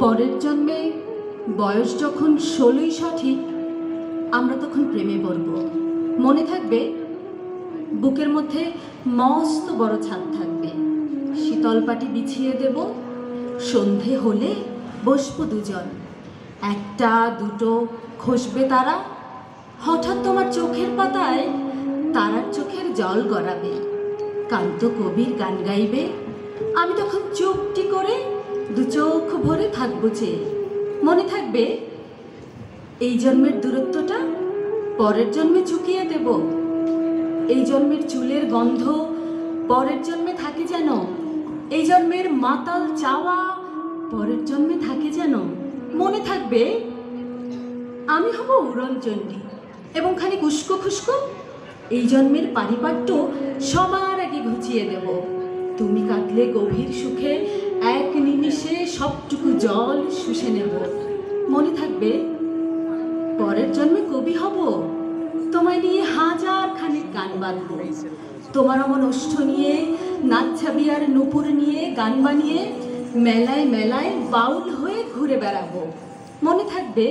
পরের জন্মে বয়স যখন 16ই সঠিক, আমরা তখন প্রেমে পড়ব। মনে থাকবে, বুকের মধ্যে মস্ত বড় ছাদ থাকবে, শীতল পাটি বিছিয়ে দেব, সন্ধে হলে বসবো দুজন, একটা দুটো খসবে তারা, হঠাৎ তোমার চোখের পাতায় তারার চোখের জল গড়াবে, কান্ত কবির গান গাইবে, আমি তখন চুপটি করে দু চোখ ভরে থাকবো চেয়ে। মনে থাকবে, এই জন্মের দূরত্বটা পরের জন্মে চুকিয়ে দেব, এই জন্মের চুলের গন্ধ পরের জন্মে থাকে যেন, এই জন্মের মাতাল চাওয়া পরের জন্মে থাকে যেন। মনে থাকবে, আমি হব উড়নচণ্ডী এবং খানিক উস্কো খুস্কো, এই জন্মের পারিপাট্য সবার আগে ঘুচিয়ে দেব, তুমি কাঁদলে গভীর সুখে এক নিমিষে সবটুকু জল শুষে নেব। মনে থাকবে, পরের জন্মে কবি হব, তোমায় নিয়ে হাজার খানিক গান বাঁধব, তোমার অমন ওষ্ঠ নিয়ে, নাচ্ছাবি আর নুপুর নিয়ে গান বানিয়ে মেলায় মেলায় বাউল হয়ে ঘুরে বেড়াবো। মনে থাকবে,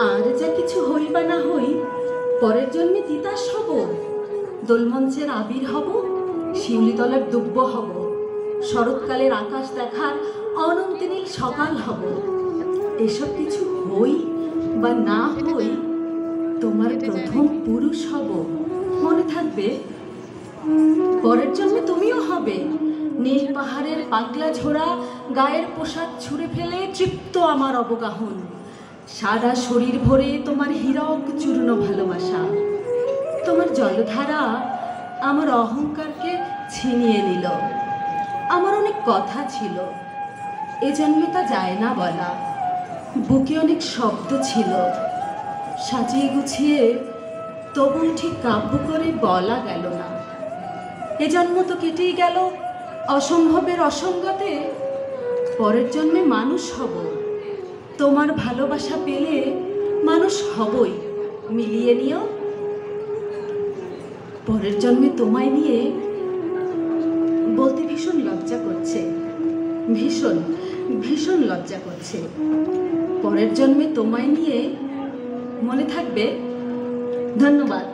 আর যা কিছু হই বা না হই, পরের জন্মে তিতাস হব, দোলমঞ্চের আবির হব, শিউলিতলার দুব্য হব, শরৎকালের আকাশ দেখার অনন্ত নীল সকাল হব। এসব কিছু হই বা না হই, তোমার প্রথম পুরুষ হব। মনে থাকবে, পরের জন্মে তুমিও হবে নীল পাহাড়ের পাগলা ঝোড়া গায়ের পোশাক ছুঁড়ে ফেলে তৃপ্ত আমার অবগাহন, সারা শরীর ভরে তোমার হীরক চূর্ণ ভালোবাসা। তোমার জলধারা আমার অহংকারকে ছিনিয়ে নিল। আমার অনেক কথা ছিল, এ জন্মে তা যায় না বলা, বুকে অনেক শব্দ ছিল, সাজিয়ে গুছিয়ে তবু ঠিক কাব্য করে বলা গেল না। এ জন্ম তো কেটেই গেল অসম্ভবের অসঙ্গতে, পরের জন্মে মানুষ হব, তোমার ভালোবাসা পেলে মানুষ হবই, মিলিয়ে নিও। পরের জন্মে তোমায় নিয়ে বলতে ভীষণ লজ্জা করছে, ভীষণ ভীষণ লজ্জা করছে। পরের জন্মে তোমায় নিয়ে। মনে থাকবে। ধন্যবাদ।